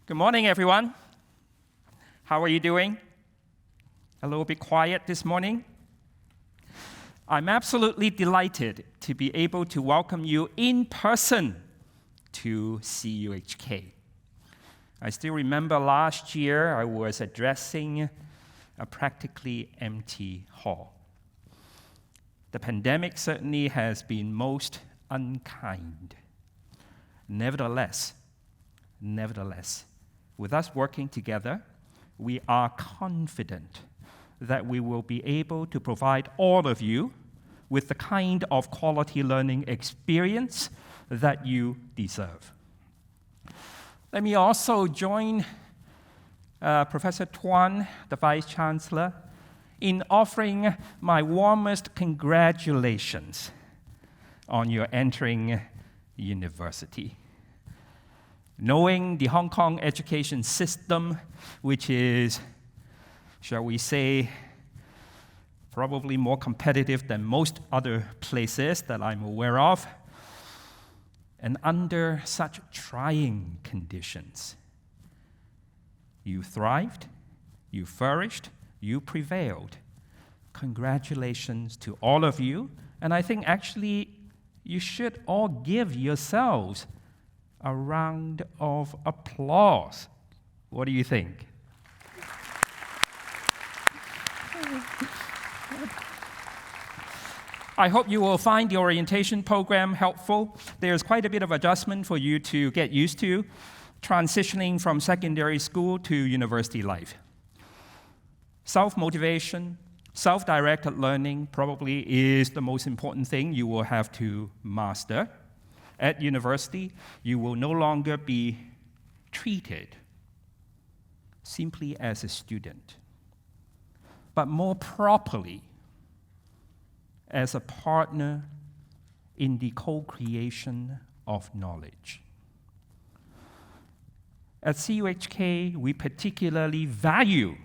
Good morning, everyone. How are you doing? A little bit quiet this morning? I'm absolutely delighted to be able to welcome you in person to CUHK. I still remember last year I was addressing a practically empty hall. The pandemic certainly has been most unkind. Nevertheless, with us working together, we are confident that we will be able to provide all of you with the kind of quality learning experience that you deserve. Let me also join Professor Tuan, the Vice Chancellor, in offering my warmest congratulations on your entering university. Knowing the Hong Kong education system, which is, shall we say, probably more competitive than most other places that I'm aware of, and under such trying conditions, you thrived, you flourished, you prevailed. Congratulations to all of you, and I think actually you should all give yourselves a round of applause. What do you think? I hope you will find the orientation program helpful. There's quite a bit of adjustment for you to get used to, transitioning from secondary school to university life. Self-motivation, self-directed learning probably is the most important thing you will have to master. At university, you will no longer be treated simply as a student, but more properly as a partner in the co-creation of knowledge. At CUHK, we particularly value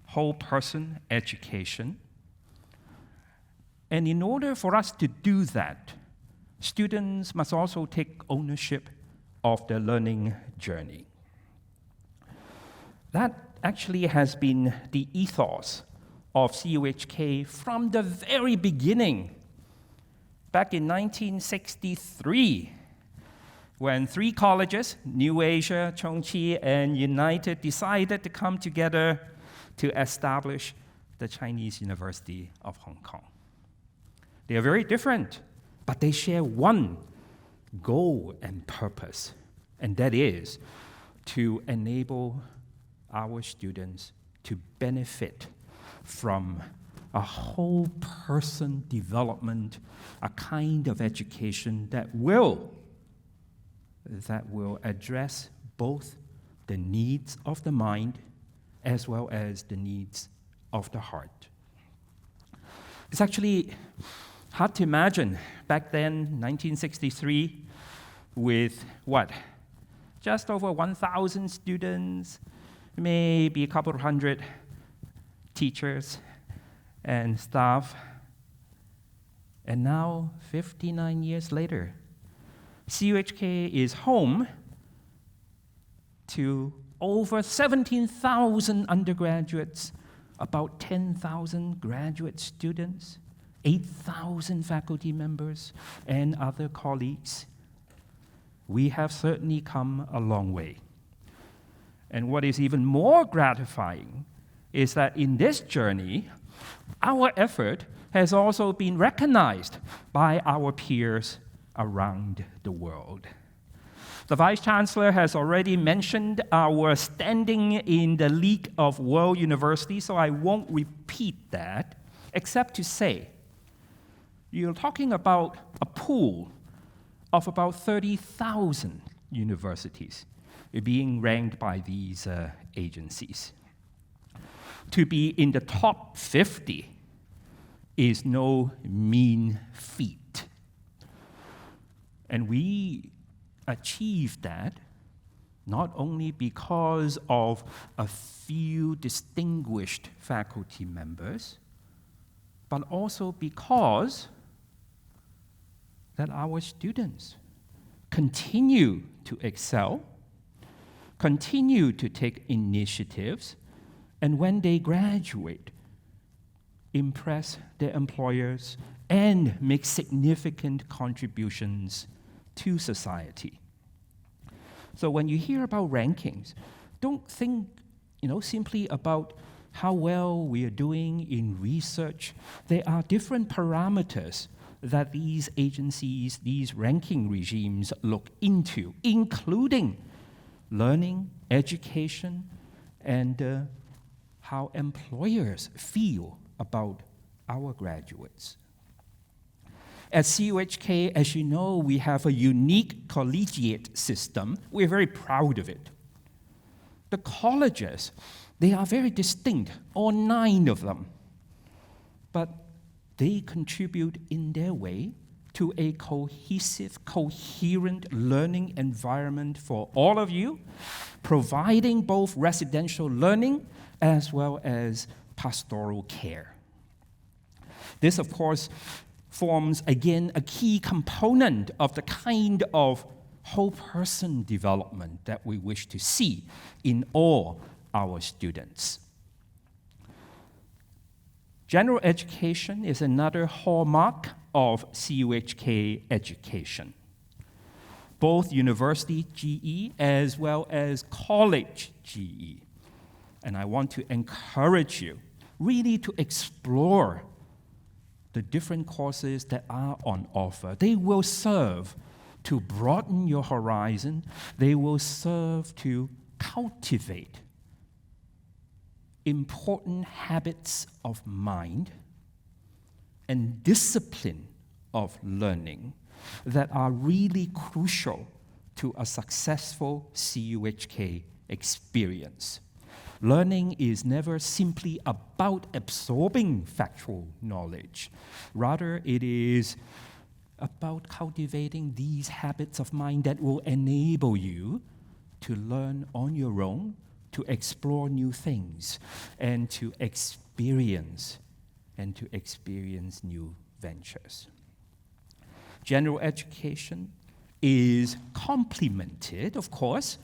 whole person education, and in order for us to do that, students must also take ownership of their learning journey. That actually has been the ethos of CUHK from the very beginning. Back in 1963, when three colleges, New Asia, Chung Chi, and United, decided to come together to establish the Chinese University of Hong Kong. They are very different, but they share one goal and purpose, and that is to enable our students to benefit from a whole person development, a kind of education that will address both the needs of the mind as well as the needs of the heart. It's actually hard to imagine back then, 1963, with just over 1,000 students, maybe a couple of hundred teachers and staff. And now, 59 years later, CUHK is home to over 17,000 undergraduates, about 10,000 graduate students, 8,000 faculty members, and other colleagues. We have certainly come a long way. And what is even more gratifying is that in this journey, our effort has also been recognized by our peers around the world. The Vice Chancellor has already mentioned our standing in the League of World Universities, so I won't repeat that, except to say, you're talking about a pool of about 30,000 universities being ranked by these agencies. To be in the top 50 is no mean feat. And we achieved that not only because of a few distinguished faculty members, but also because that our students continue to excel, continue to take initiatives, and when they graduate, impress their employers and make significant contributions to society. So when you hear about rankings, don't think, simply about how well we are doing in research. There are different parameters that these agencies, these ranking regimes look into, including learning, education, and how employers feel about our graduates. At CUHK, as you know, we have a unique collegiate system. We're very proud of it. The colleges, they are very distinct, all 9 of them. But they contribute in their way to a cohesive, coherent learning environment for all of you, providing both residential learning as well as pastoral care. This, of course, forms, again, a key component of the kind of whole person development that we wish to see in all our students. General education is another hallmark of CUHK education. Both university GE as well as college GE. And I want to encourage you really to explore the different courses that are on offer. They will serve to broaden your horizon. They will serve to cultivate important habits of mind and discipline of learning that are really crucial to a successful CUHK experience. Learning is never simply about absorbing factual knowledge. Rather, it is about cultivating these habits of mind that will enable you to learn on your own, to explore new things, and to experience new ventures. General education is complemented, of course,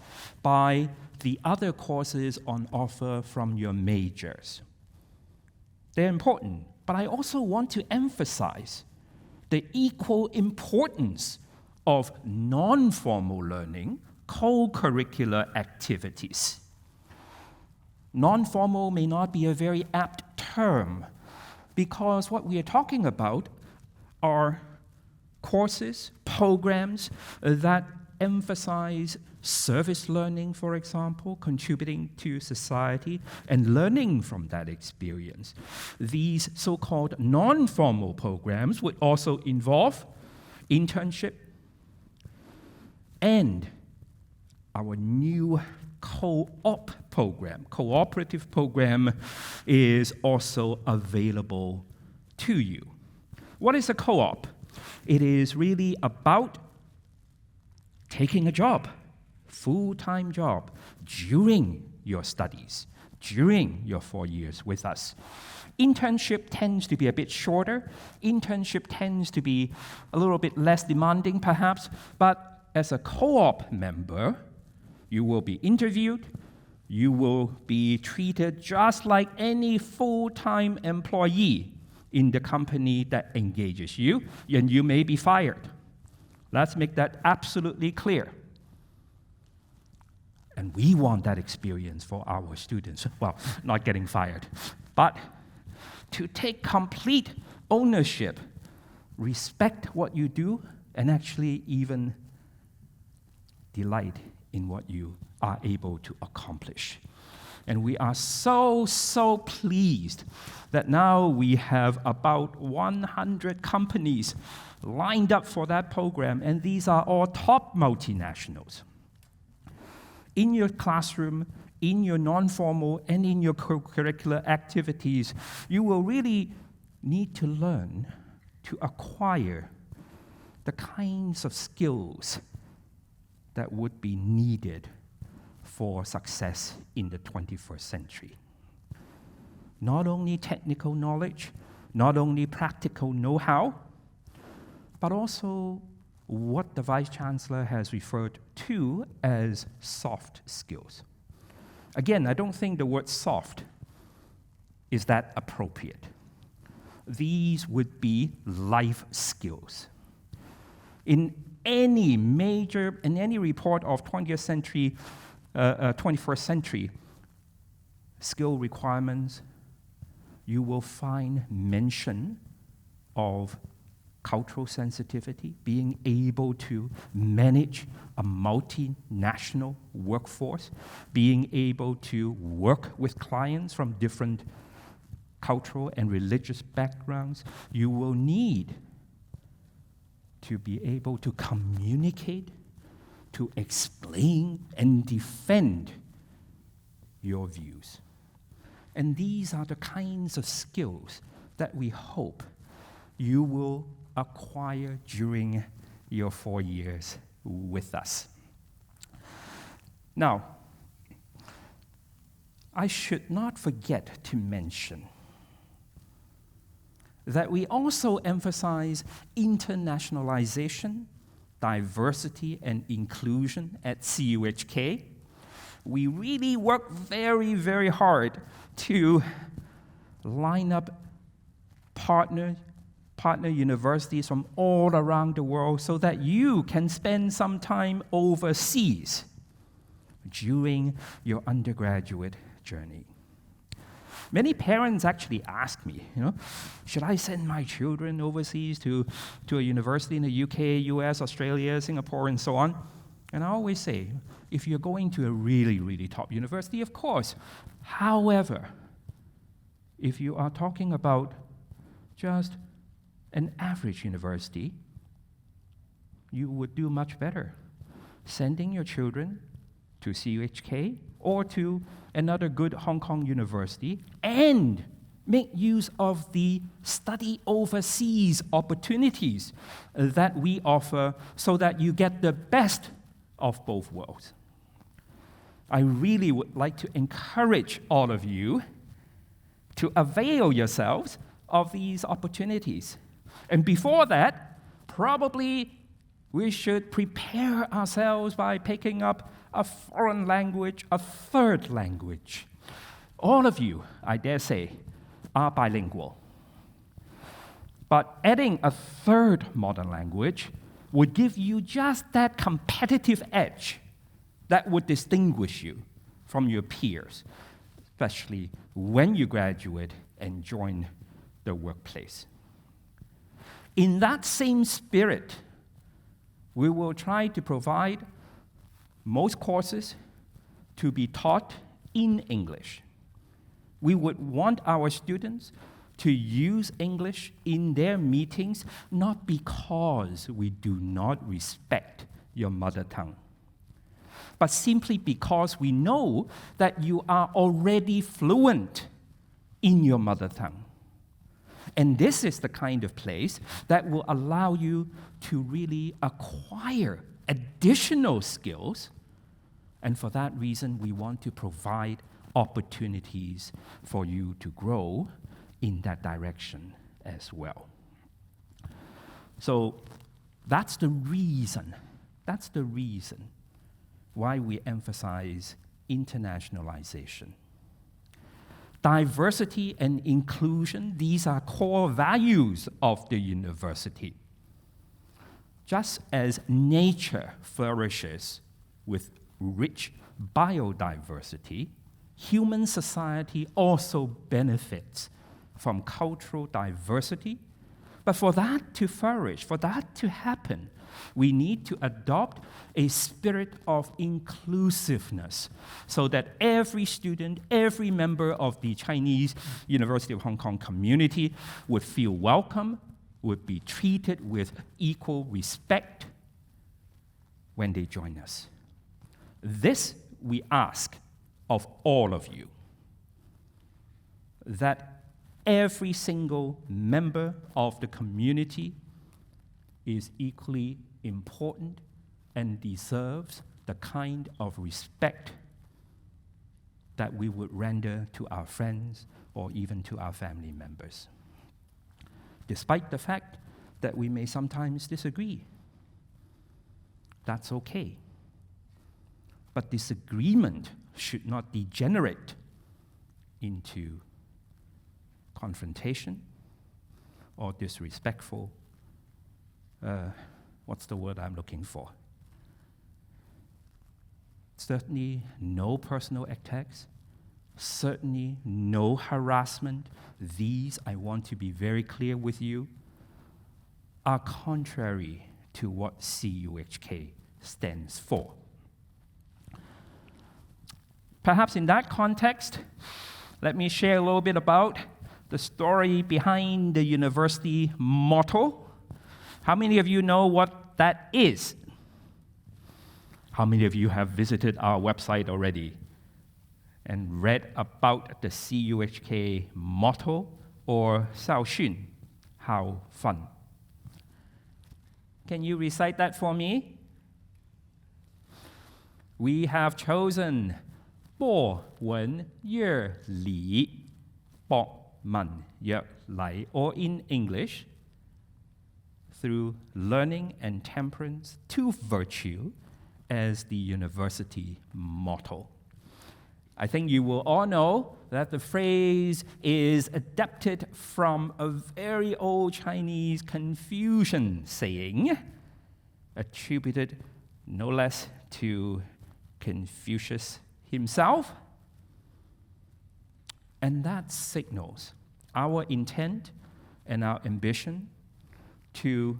by the other courses on offer from your majors. They're important, but I also want to emphasize the equal importance of non-formal learning, co-curricular activities. Non-formal may not be a very apt term because what we are talking about are courses, programs that emphasize service learning, for example, contributing to society and learning from that experience. These so-called non-formal programs would also involve internship and our new co-op program. Cooperative program is also available to you. What is a co-op? It is really about taking a job, full-time job, during your studies, during your 4 years with us. Internship tends to be a bit shorter. Internship tends to be a little bit less demanding, perhaps, but as a co-op member, you will be interviewed, you will be treated just like any full-time employee in the company that engages you, and you may be fired. Let's make that absolutely clear. And we want that experience for our students. Well, not getting fired, but to take complete ownership, respect what you do, and actually even delight in what you are able to accomplish. And we are so pleased that now we have about 100 companies lined up for that program, and these are all top multinationals. In your classroom, in your non-formal, and in your co-curricular activities, you will really need to learn to acquire the kinds of skills that would be needed for success in the 21st century. Not only technical knowledge, not only practical know-how, but also what the Vice Chancellor has referred to as soft skills. Again, I don't think the word soft is that appropriate. These would be life skills. In any report of 21st century skill requirements, you will find mention of cultural sensitivity, being able to manage a multinational workforce, being able to work with clients from different cultural and religious backgrounds. You will need to be able to communicate, to explain and defend your views. And these are the kinds of skills that we hope you will acquire during your 4 years with us. Now, I should not forget to mention that we also emphasize internationalization, diversity, and inclusion at CUHK. We really work very, very hard to line up partner universities from all around the world so that you can spend some time overseas during your undergraduate journey. Many parents actually ask me, should I send my children overseas to a university in the UK, US, Australia, Singapore, and so on? And I always say, if you're going to a really, really top university, of course. However, if you are talking about just an average university, you would do much better sending your children to CUHK or to another good Hong Kong university and make use of the study overseas opportunities that we offer so that you get the best of both worlds. I really would like to encourage all of you to avail yourselves of these opportunities. And before that, probably we should prepare ourselves by picking up a foreign language, a third language. All of you, I dare say, are bilingual. But adding a third modern language would give you just that competitive edge that would distinguish you from your peers, especially when you graduate and join the workplace. In that same spirit, we will try to provide most courses to be taught in English. We would want our students to use English in their meetings, not because we do not respect your mother tongue, but simply because we know that you are already fluent in your mother tongue. And this is the kind of place that will allow you to really acquire additional skills. And for that reason, we want to provide opportunities for you to grow in that direction as well. So that's the reason why we emphasize internationalization. Diversity and inclusion, these are core values of the university. Just as nature flourishes with rich biodiversity, human society also benefits from cultural diversity. But for that to flourish, for that to happen, we need to adopt a spirit of inclusiveness so that every student, every member of the Chinese University of Hong Kong community would feel welcome, would be treated with equal respect when they join us. This we ask of all of you, that every single member of the community is equally important and deserves the kind of respect that we would render to our friends or even to our family members. Despite the fact that we may sometimes disagree, That's okay. But disagreement should not degenerate into confrontation or disrespectful, what's the word I'm looking for? Certainly no personal attacks, certainly no harassment. These, I want to be very clear with you, are contrary to what CUHK stands for. Perhaps in that context, let me share a little bit about the story behind the university motto. How many of you know what that is? How many of you have visited our website already and read about the CUHK motto or 校训, how fun? Can you recite that for me? We have chosen 播文乐理博文乐来, or in English, through learning and temperance to virtue as the university motto. I think you will all know that the phrase is adapted from a very old Chinese Confucian saying, attributed no less to Confucius himself. And that signals our intent and our ambition to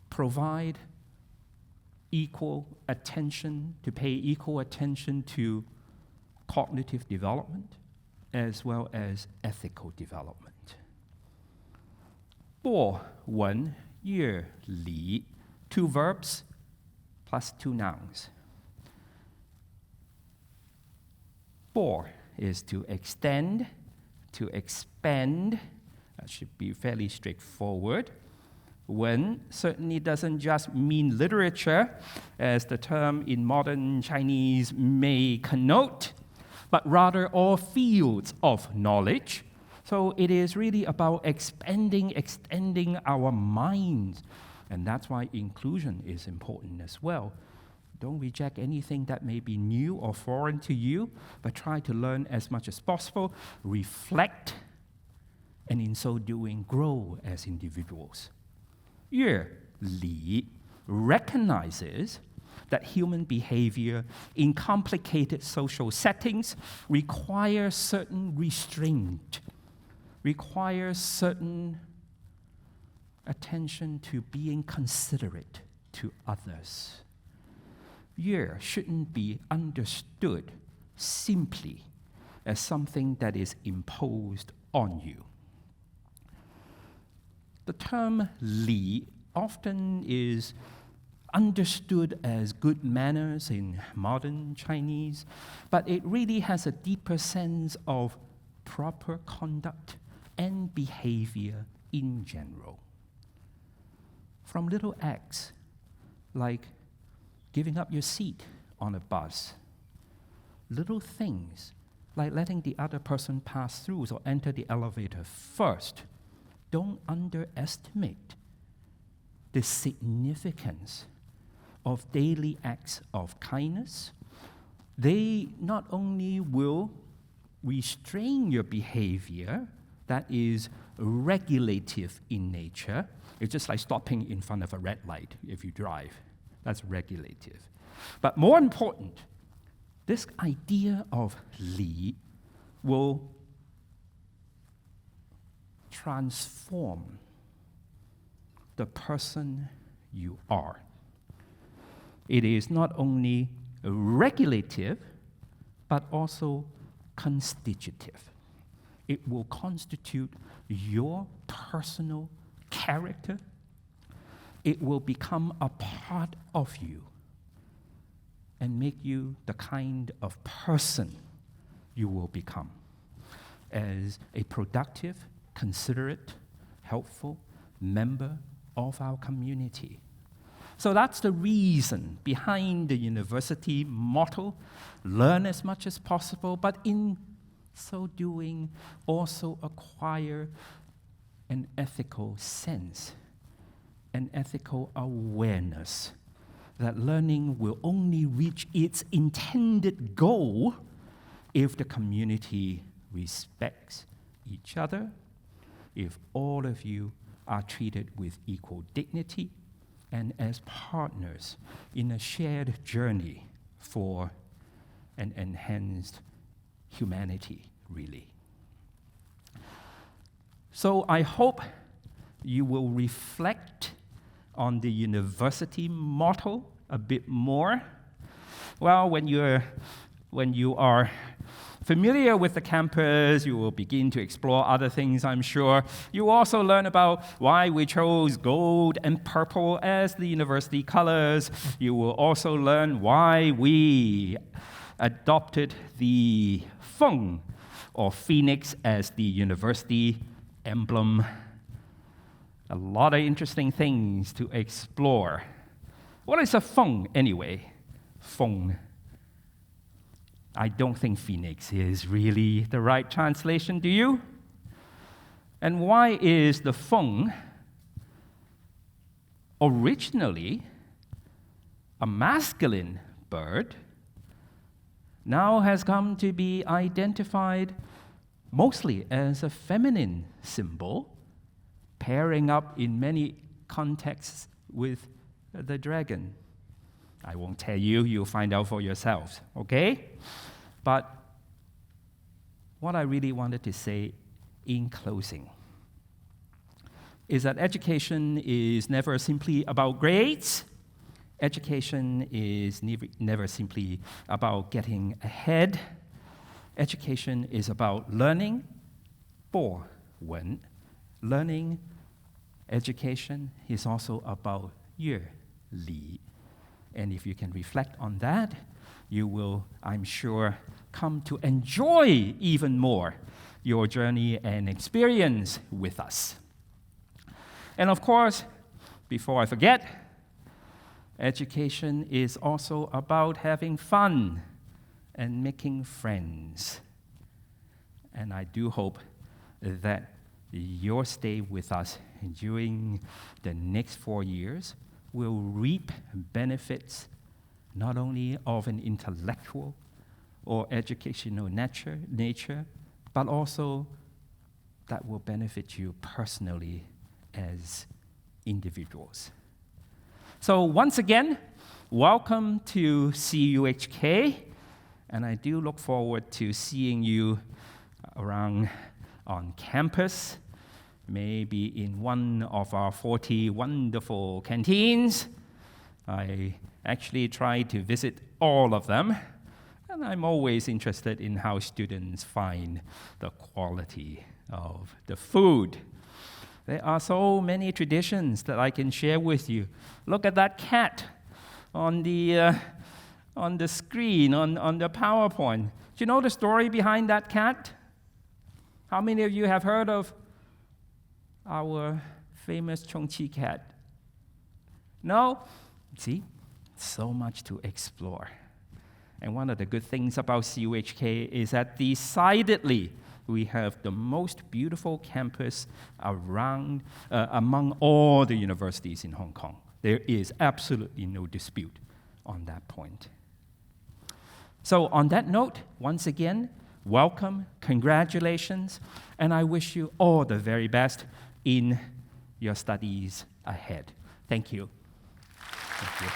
provide equal attention, to pay equal attention to cognitive development as well as ethical development. 播文乐理, 2 verbs plus 2 nouns. 播 is to extend, to expand. That should be fairly straightforward. 文 certainly doesn't just mean literature, as the term in modern Chinese may connote, but rather all fields of knowledge. So it is really about extending our minds. And that's why inclusion is important as well. Don't reject anything that may be new or foreign to you, but try to learn as much as possible, reflect, and in so doing, grow as individuals. 乐理 recognizes that human behavior in complicated social settings requires certain restraint, requires certain attention to being considerate to others. 乐 shouldn't be understood simply as something that is imposed on you. The term 礼 often is understood as good manners in modern Chinese, but it really has a deeper sense of proper conduct and behavior in general. From little acts like giving up your seat on a bus, little things like letting the other person pass through or enter the elevator first. Don't underestimate the significance of daily acts of kindness. They not only will restrain your behavior that is regulative in nature. It's just like stopping in front of a red light if you drive. That's regulative. But more important, this idea of 礼 will transform the person you are. It is not only regulative, but also constitutive. It will constitute your personal character. It will become a part of you and make you the kind of person you will become as a productive, considerate, helpful member of our community. So that's the reason behind the university motto, learn as much as possible, but in so doing, also acquire an ethical sense, an ethical awareness that learning will only reach its intended goal if the community respects each other, if all of you are treated with equal dignity and as partners in a shared journey for an enhanced humanity, really. So I hope you will reflect on the university motto a bit more. Well, when you are familiar with the campus, you will begin to explore other things, I'm sure. You will also learn about why we chose gold and purple as the university colors. You will also learn why we adopted the Feng, or phoenix, as the university emblem. A lot of interesting things to explore. What is a Feng anyway? Feng. I don't think phoenix is really the right translation, do you? And why is the Feng originally a masculine bird now has come to be identified mostly as a feminine symbol, pairing up in many contexts with the dragon? I won't tell you, you'll find out for yourselves, okay? But what I really wanted to say in closing is that education is never simply about grades. Education is never simply about getting ahead. Education is about learning, 不文. Learning, education is also about 乐理. And if you can reflect on that, you will, I'm sure, come to enjoy even more your journey and experience with us. And of course, before I forget, education is also about having fun and making friends. And I do hope that your stay with us during the next 4 years will reap benefits not only of an intellectual or educational nature, but also that will benefit you personally as individuals. So once again, welcome to CUHK, and I do look forward to seeing you around on campus, maybe in one of our 40 wonderful canteens. I actually try to visit all of them, and I'm always interested in how students find the quality of the food. There are so many traditions that I can share with you. Look at that cat on the screen, on the PowerPoint. Do you know the story behind that cat? How many of you have heard of our famous CUHK cat? No? See, so much to explore. And one of the good things about CUHK is that decidedly we have the most beautiful campus around, among all the universities in Hong Kong. There is absolutely no dispute on that point. So on that note, once again, welcome, congratulations, and I wish you all the very best in your studies ahead. Thank you. Thank you.